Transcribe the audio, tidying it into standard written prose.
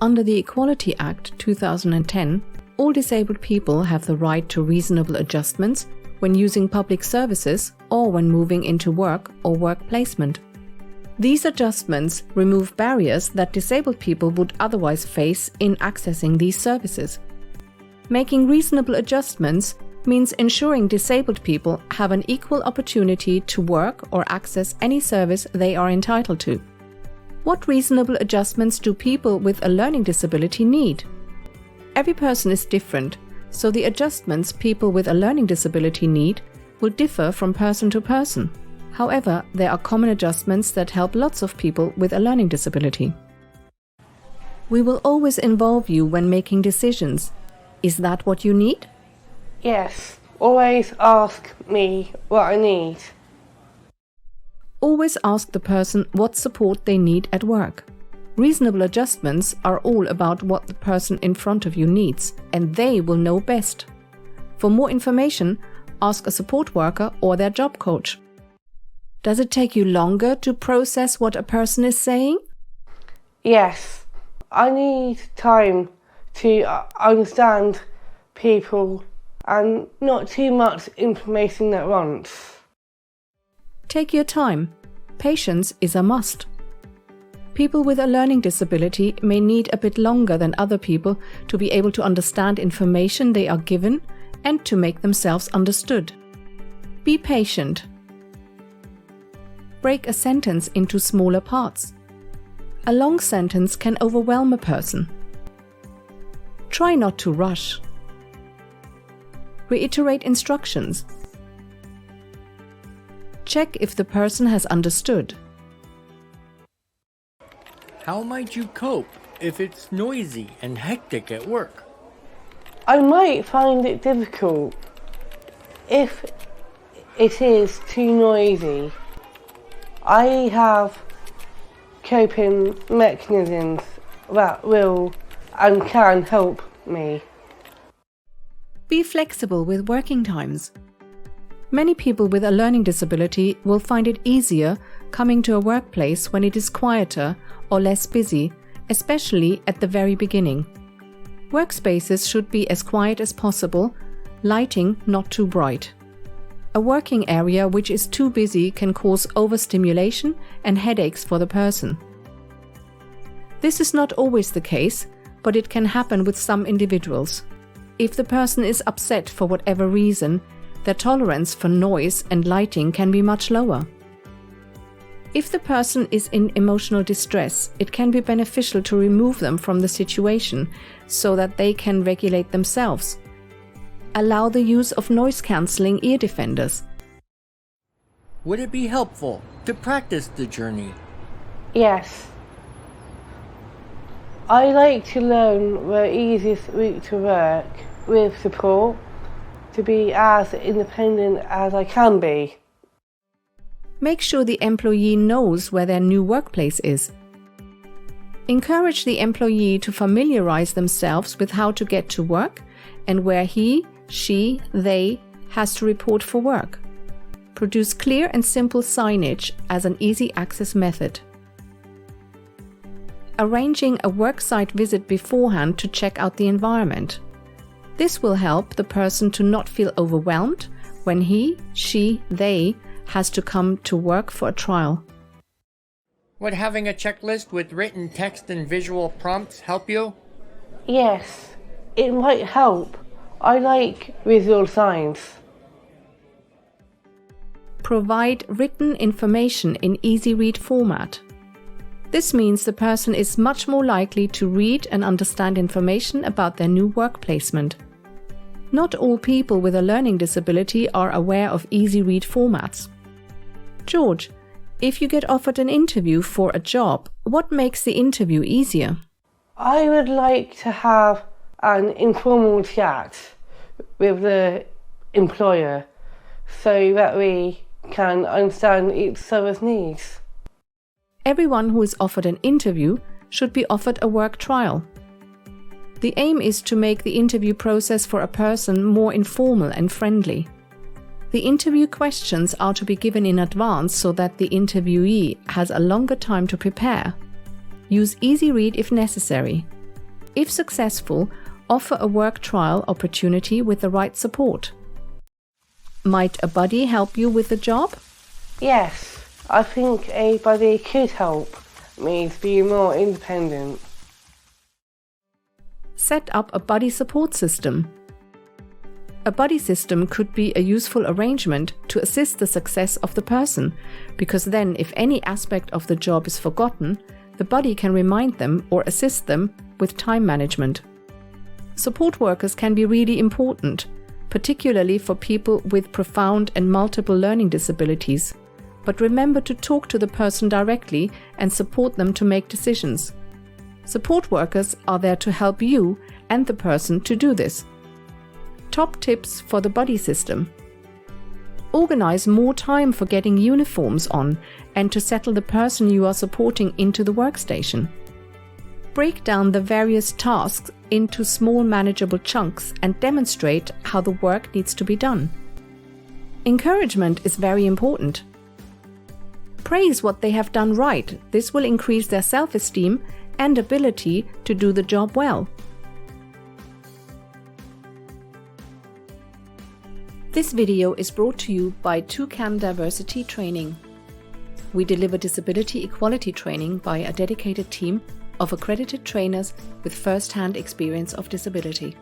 Under the Equality Act 2010, all disabled people have the right to reasonable adjustments when using public services or when moving into work or work placement. These adjustments remove barriers that disabled people would otherwise face in accessing these services. Making reasonable adjustments means ensuring disabled people have an equal opportunity to work or access any service they are entitled to. What reasonable adjustments do people with a learning disability need? Every person is different, so the adjustments people with a learning disability need will differ from person to person. However, there are common adjustments that help lots of people with a learning disability. We will always involve you when making decisions. Is that what you need? Yes, always ask me what I need. Always ask the person what support they need at work. Reasonable adjustments are all about what the person in front of you needs, and they will know best. For more information, ask a support worker or their job coach. Does it take you longer to process what a person is saying? Yes, I need time to understand people and not too much information at once. Take your time. Patience is a must. People with a learning disability may need a bit longer than other people to be able to understand information they are given and to make themselves understood. Be patient. Break a sentence into smaller parts. A long sentence can overwhelm a person. Try not to rush. Reiterate instructions. Check if the person has understood. How might you cope if it's noisy and hectic at work? I might find it difficult if it is too noisy. I have coping mechanisms that will and can help me. Be flexible with working times. Many people with a learning disability will find it easier coming to a workplace when it is quieter or less busy, especially at the very beginning. Workspaces should be as quiet as possible, lighting not too bright. A working area which is too busy can cause overstimulation and headaches for the person. This is not always the case, but it can happen with some individuals. If the person is upset for whatever reason, their tolerance for noise and lighting can be much lower. If the person is in emotional distress, it can be beneficial to remove them from the situation so that they can regulate themselves. Allow the use of noise-cancelling ear defenders. Would it be helpful to practice the journey? Yes. I like to learn the easiest route to work with support, to be as independent as I can be. Make sure the employee knows where their new workplace is. Encourage the employee to familiarize themselves with how to get to work and where he, she, they has to report for work. Produce clear and simple signage as an easy access method. Arranging a worksite visit beforehand to check out the environment. This will help the person to not feel overwhelmed when he, she, they has to come to work for a trial. Would having a checklist with written text and visual prompts help you? Yes, it might help. I like visual signs. Provide written information in easy-read format. This means the person is much more likely to read and understand information about their new work placement. Not all people with a learning disability are aware of easy-read formats. George, if you get offered an interview for a job, what makes the interview easier? I would like to have an informal chat with the employer so that we can understand each other's needs. Everyone who is offered an interview should be offered a work trial. The aim is to make the interview process for a person more informal and friendly. The interview questions are to be given in advance so that the interviewee has a longer time to prepare. Use easy read if necessary. if successful, offer a work trial opportunity with the right support. Might a buddy help you with the job? Yes, I think a buddy could help me to be more independent. Set up a buddy support system. A buddy system could be a useful arrangement to assist the success of the person, because then if any aspect of the job is forgotten, the buddy can remind them or assist them with time management. Support workers can be really important, particularly for people with profound and multiple learning disabilities. But remember to talk to the person directly and support them to make decisions. Support workers are there to help you and the person to do this. Top tips for the buddy system. Organize more time for getting uniforms on and to settle the person you are supporting into the workstation. Break down the various tasks into small manageable chunks and demonstrate how the work needs to be done. Encouragement is very important. Praise what they have done right. This will increase their self-esteem and ability to do the job well. This video is brought to you by Toucan Diversity Training. We deliver disability equality training by a dedicated team of accredited trainers with first-hand experience of disability.